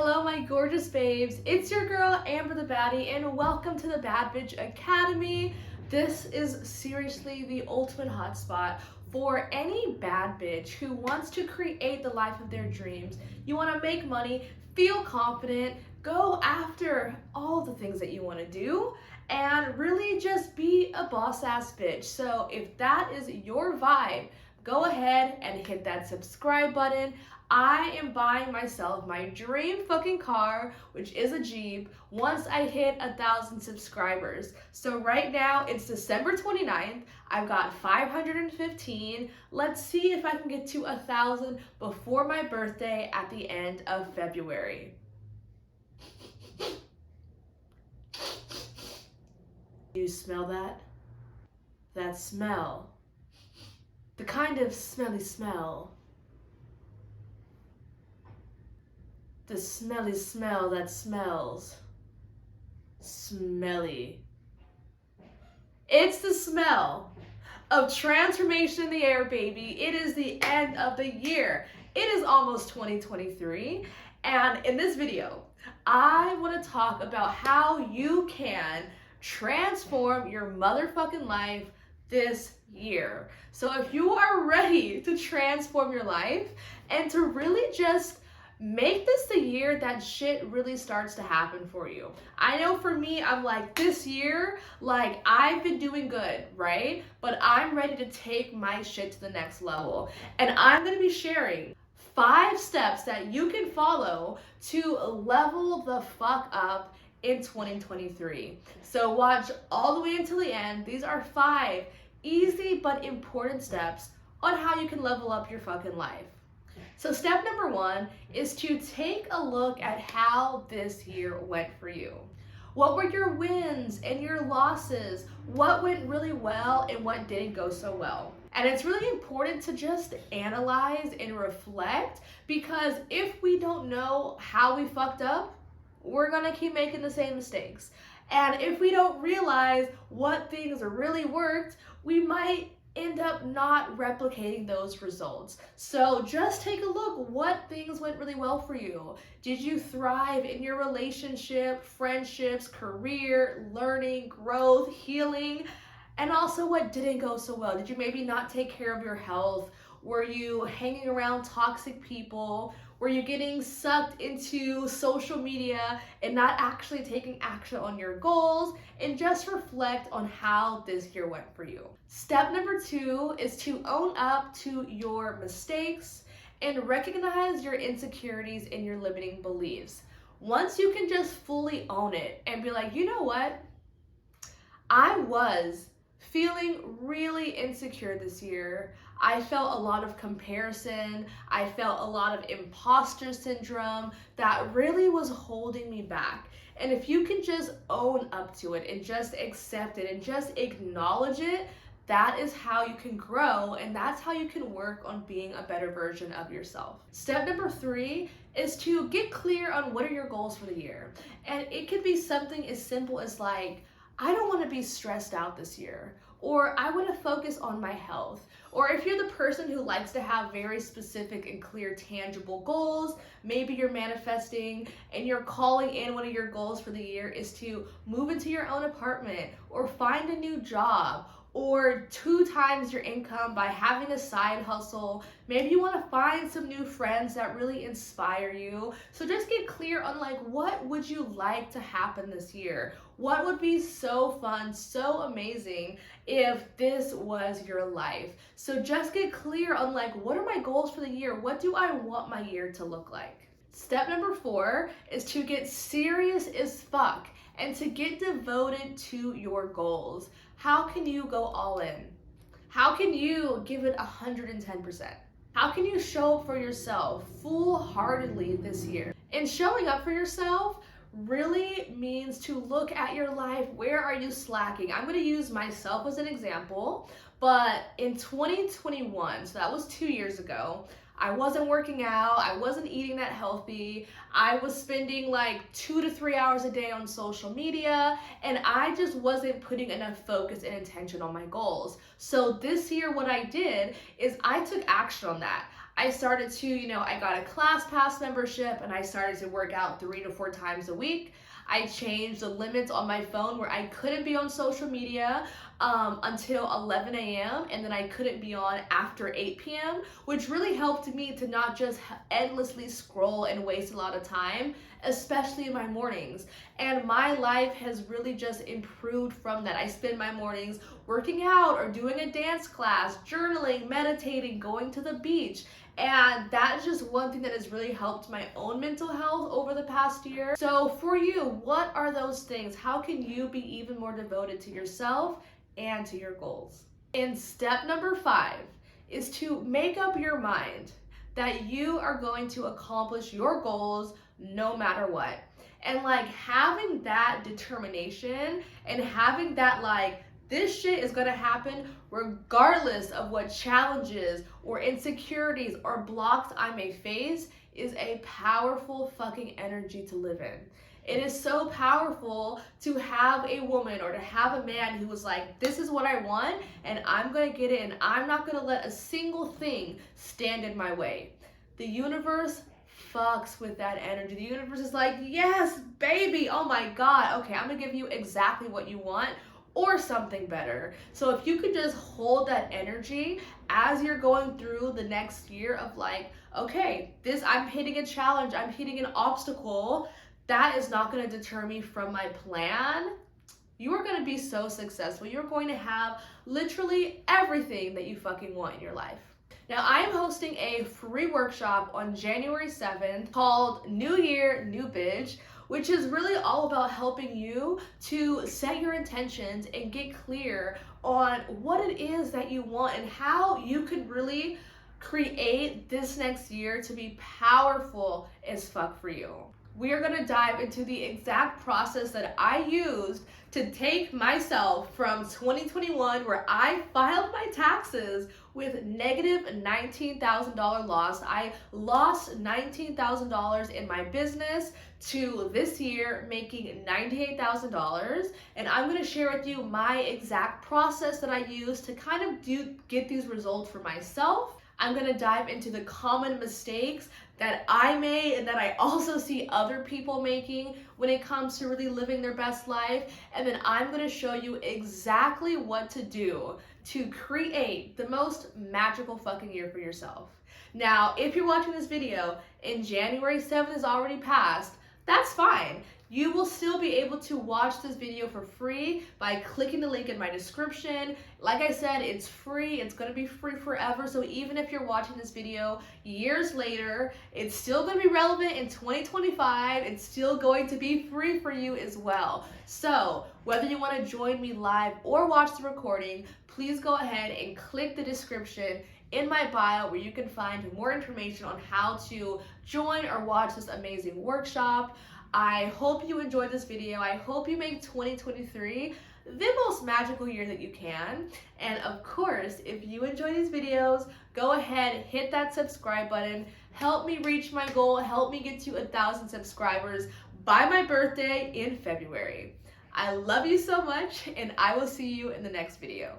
Hello, my gorgeous babes. It's your girl, Amber the Baddie, and welcome to the Bad Bitch Academy. This is seriously the ultimate hotspot for any bad bitch who wants to create the life of their dreams. You want to make money, feel confident, go after all the things that you want to do, and really just be a boss ass bitch. So if that is your vibe, go ahead and hit that subscribe button. I am buying myself my dream fucking car, which is a Jeep, once I hit 1,000 subscribers. So right now it's December 29th. I've got 515. Let's see if I can get to 1,000 before my birthday at the end of February. Do you smell that? That smell. The kind of smelly smell. The smelly smell that smells smelly. It's the smell of transformation in the air, baby. It is the end of the year. It is almost 2023. And in this video, I want to talk about how you can transform your motherfucking life this year. So if you are ready to transform your life and to really just make this the year that shit really starts to happen for you. I know for me, I'm like, this year, like, I've been doing good, right? But I'm ready to take my shit to the next level. And I'm gonna be sharing 5 steps that you can follow to level the fuck up in 2023. So watch all the way until the end. These are 5 easy but important steps on how you can level up your fucking life. So step number 1 is to take a look at how this year went for you. What were your wins and your losses? What went really well and what didn't go so well? And it's really important to just analyze and reflect, because if we don't know how we fucked up, we're gonna keep making the same mistakes. And if we don't realize what things really worked, we might end up not replicating those results. So just take a look. What things went really well for you? Did you thrive in your relationship, friendships, career, learning, growth, healing? And also, what didn't go so well? Did you maybe not take care of your health? Were you hanging around toxic people? Were you getting sucked into social media and not actually taking action on your goals? And just reflect on how this year went for you. Step number 2 is to own up to your mistakes and recognize your insecurities and your limiting beliefs. Once you can just fully own it and be like, you know what? I was feeling really insecure this year. I felt a lot of comparison. I felt a lot of imposter syndrome that really was holding me back. And if you can just own up to it and just accept it and just acknowledge it, that is how you can grow, and that's how you can work on being a better version of yourself. Step number 3 is to get clear on what are your goals for the year. And it could be something as simple as like, I don't want to be stressed out this year, or I want to focus on my health. Or if you're the person who likes to have very specific and clear tangible goals, maybe you're manifesting and you're calling in one of your goals for the year is to move into your own apartment or find a new job, or 2 times your income by having a side hustle. Maybe you want to find some new friends that really inspire you. So just get clear on like, what would you like to happen this year? What would be so fun, so amazing if this was your life? So just get clear on like, what are my goals for the year? What do I want my year to look like? Step number 4 is to get serious as fuck and to get devoted to your goals. How can you go all in? How can you give it 110%? How can you show up for yourself full-heartedly this year? And showing up for yourself really means to look at your life. Where are you slacking? I'm going to use myself as an example, but in 2021, so that was 2 years ago, I wasn't working out, I wasn't eating that healthy, I was spending like 2 to 3 hours a day on social media, and I just wasn't putting enough focus and attention on my goals. So this year what I did is I took action on that. I started to, I got a ClassPass membership and I started to work out 3 to 4 times a week. I changed the limits on my phone where I couldn't be on social media until 11 a.m. and then I couldn't be on after 8 p.m., which really helped me to not just endlessly scroll and waste a lot of time, especially in my mornings. And my life has really just improved from that. I spend my mornings working out or doing a dance class, journaling, meditating, going to the beach. And that's just one thing that has really helped my own mental health over the past year. So for you, what are those things? How can you be even more devoted to yourself and to your goals? And step number 5 is to make up your mind that you are going to accomplish your goals no matter what. And like having that determination and having that this shit is gonna happen regardless of what challenges or insecurities or blocks I may face is a powerful fucking energy to live in. It is so powerful to have a woman or to have a man who was like, this is what I want and I'm gonna get it and I'm not gonna let a single thing stand in my way. The universe fucks with that energy. The universe is like, yes, baby, oh my God, okay, I'm gonna give you exactly what you want or something better. So if you could just hold that energy as you're going through the next year of okay, I'm hitting a challenge, I'm hitting an obstacle, that is not gonna deter me from my plan. You are gonna be so successful. You're going to have literally everything that you fucking want in your life. Now, I am hosting a free workshop on January 7th called New Year, New Bitch, which is really all about helping you to set your intentions and get clear on what it is that you want and how you could really create this next year to be powerful as fuck for you. We are gonna dive into the exact process that I used to take myself from 2021, where I filed my taxes with negative $19,000 loss. I lost $19,000 in my business to this year making $98,000. And I'm gonna share with you my exact process that I used to kind of get these results for myself. I'm gonna dive into the common mistakes that I made and that I also see other people making when it comes to really living their best life. And then I'm gonna show you exactly what to do to create the most magical fucking year for yourself. Now, if you're watching this video and January 7th is already passed, that's fine. You will still be able to watch this video for free by clicking the link in my description. Like I said, it's free. It's gonna be free forever. So even if you're watching this video years later, it's still gonna be relevant in 2025. It's still going to be free for you as well. So whether you wanna join me live or watch the recording, please go ahead and click the description in my bio where you can find more information on how to join or watch this amazing workshop. I hope you enjoyed this video. I hope you make 2023 the most magical year that you can. And of course, if you enjoy these videos, go ahead, hit that subscribe button. Help me reach my goal. Help me get to 1,000 subscribers by my birthday in February. I love you so much, and I will see you in the next video.